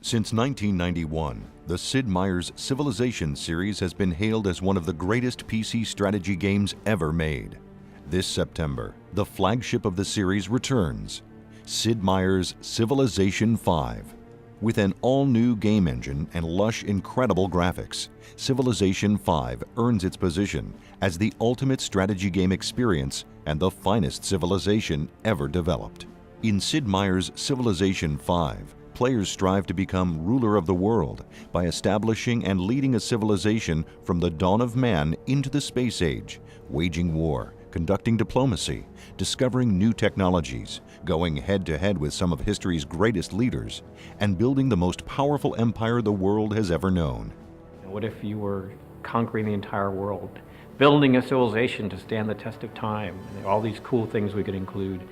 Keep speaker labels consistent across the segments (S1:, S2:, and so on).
S1: Since 1991, the Sid Meier's Civilization series has been hailed as one of the greatest PC strategy games ever made. This September, the flagship of the series returns, Sid Meier's Civilization V. With an all-new game engine and lush, incredible graphics, Civilization V earns its position as the ultimate strategy game experience and the finest civilization ever developed. In Sid Meier's Civilization V, players strive to become ruler of the world by establishing and leading a civilization from the dawn of man into the space age, waging war, conducting diplomacy, discovering new technologies, going head-to-head with some of history's greatest leaders, and building the most powerful empire the world has ever known.
S2: What if you were conquering the entire world, building a civilization to stand the test of time? All these cool things we could include.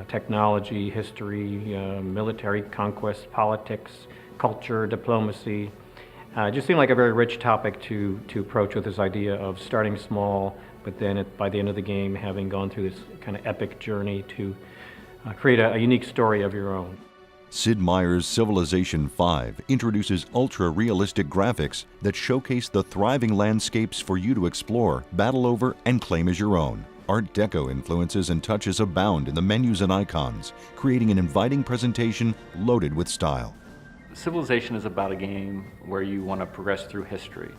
S2: Technology, history, military conquest, politics, culture, diplomacy. It just seemed like a very rich topic to approach with this idea of starting small, but then by the end of the game having gone through this kind of epic journey to create a unique story of your own.
S1: Sid Meier's Civilization V introduces ultra-realistic graphics that showcase the thriving landscapes for you to explore, battle over, and claim as your own. Art Deco influences and touches abound in the menus and icons, creating an inviting presentation loaded with style.
S3: Civilization is about a game where you want to progress through history.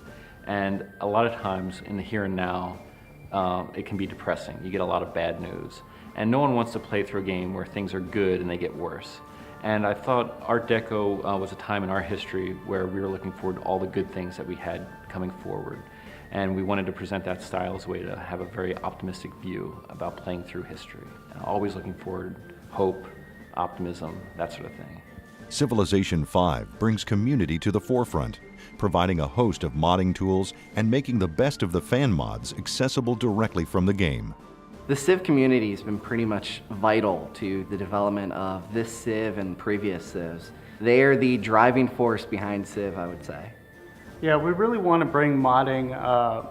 S3: And a lot of times in the here and now, it can be depressing. You get a lot of bad news. And no one wants to play through a game where things are good and they get worse. And I thought Art Deco was a time in our history where we were looking forward to all the good things that we had coming forward. And we wanted to present that style as a way to have a very optimistic view about playing through history. And always looking forward, hope, optimism, that sort of thing.
S1: Civilization V brings community to the forefront, providing a host of modding tools and making the best of the fan mods accessible directly from the game.
S4: The Civ community has been pretty much vital to the development of this Civ and previous Civs. They are the driving force behind Civ, I would say.
S5: Yeah, we really want to bring modding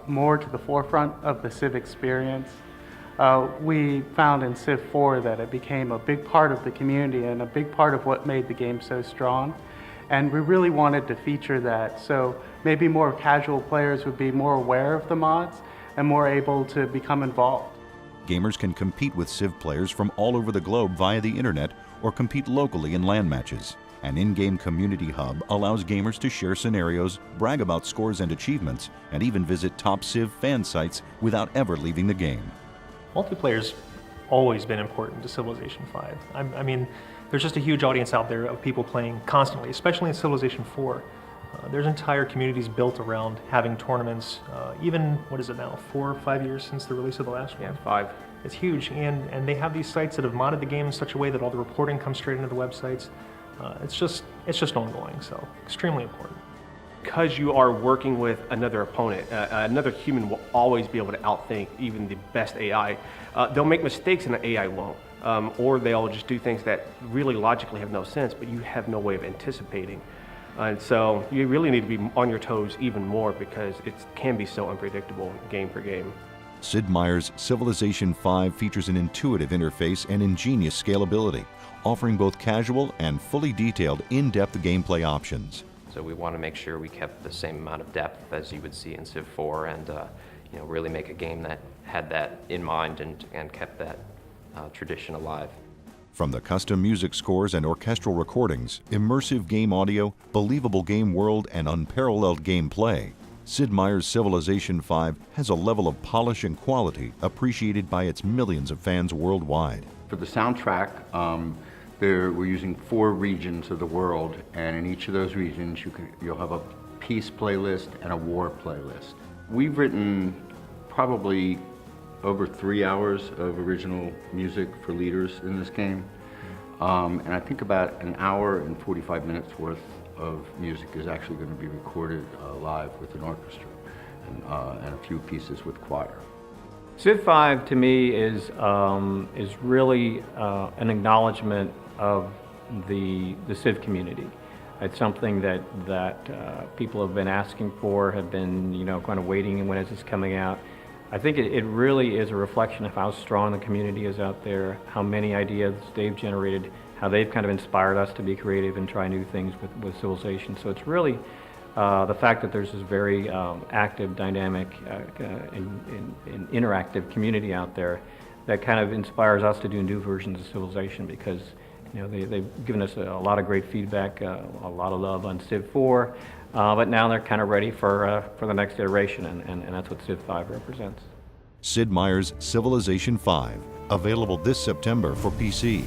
S5: more to the forefront of the Civ experience. We found in Civ 4 that it became a big part of the community and a big part of what made the game so strong. And we really wanted to feature that, so maybe more casual players would be more aware of the mods and more able to become involved.
S1: Gamers can compete with Civ players from all over the globe via the internet or compete locally in LAN matches. An in-game community hub allows gamers to share scenarios, brag about scores and achievements, and even visit top Civ fan sites without ever leaving the game.
S6: Multiplayer's always been important to Civilization V. I mean, there's just a huge audience out there of people playing constantly, especially in Civilization 4. There's entire communities built around having tournaments, even, what is it now, 4 or 5 years since the release of the last one?
S2: Yeah, 5.
S6: It's huge, and they have these sites that have modded the game in such a way that all the reporting comes straight into the websites. It's just ongoing, so extremely important.
S7: Because you are working with another opponent, another human will always be able to outthink even the best AI. They'll make mistakes and the AI won't. Or they'll just do things that really logically have no sense, but you have no way of anticipating. And so you really need to be on your toes even more because it can be so unpredictable game for game.
S1: Sid Meier's Civilization V features an intuitive interface and ingenious scalability, offering both casual and fully detailed in-depth gameplay options.
S8: So we want to make sure we kept the same amount of depth as you would see in Civ 4 and really make a game that had that in mind and kept that tradition alive.
S1: From the custom music scores and orchestral recordings, immersive game audio, believable game world, and unparalleled gameplay, Sid Meier's Civilization V has a level of polish and quality appreciated by its millions of fans worldwide.
S9: For the soundtrack, we're using 4 regions of the world, and in each of those regions you'll have a peace playlist and a war playlist. We've written probably over 3 hours of original music for leaders in this game, and I think about an hour and 45 minutes worth of music is actually going to be recorded live with an orchestra and a few pieces with choir.
S2: Civ 5 to me is really an acknowledgement of the Civ community. It's something that people have been asking for, have been kind of waiting, and when is this coming out? I think it really is a reflection of how strong the community is out there, how many ideas they've generated, how they've kind of inspired us to be creative and try new things with Civilization. So it's really the fact that there's this very active, dynamic, and interactive community out there that kind of inspires us to do new versions of Civilization, because they've given us a lot of great feedback, a lot of love on Civ 4, but now they're kind of ready for the next iteration, and that's what Civ 5 represents.
S1: Sid Meier's Civilization 5, available this September for PC.